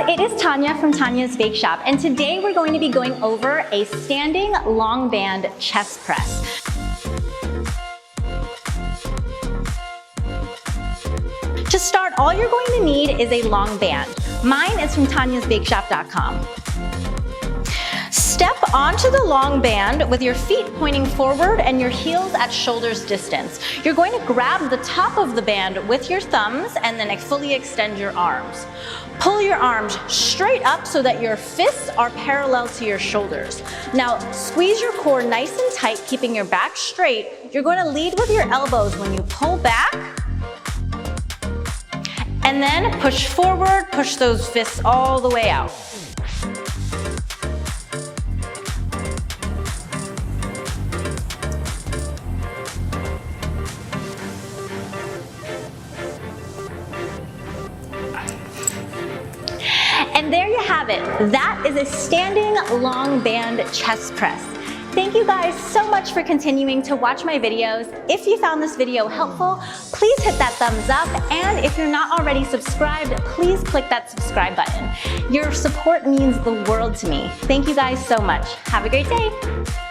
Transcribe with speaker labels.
Speaker 1: it is Tonya from Tonya's Bakeshop, and today we're going to be going over a standing long band chest press. To start, all you're going to need is a long band. Mine is from tonyasbakeshop.com. Step onto the long band with your feet pointing forward and your heels at shoulder's distance. You're going to grab the top of the band with your thumbs and then fully extend your arms. Pull your arms straight up so that your fists are parallel to your shoulders. Now squeeze your core nice and tight, keeping your back straight. You're going to lead with your elbows when you pull back, and then push forward, push those fists all the way out. And there you have it. That is a standing long band chest press. Thank you guys so much for continuing to watch my videos. If you found this video helpful, please hit that thumbs up. And if you're not already subscribed, please click that subscribe button. Your support means the world to me. Thank you guys so much. Have a great day.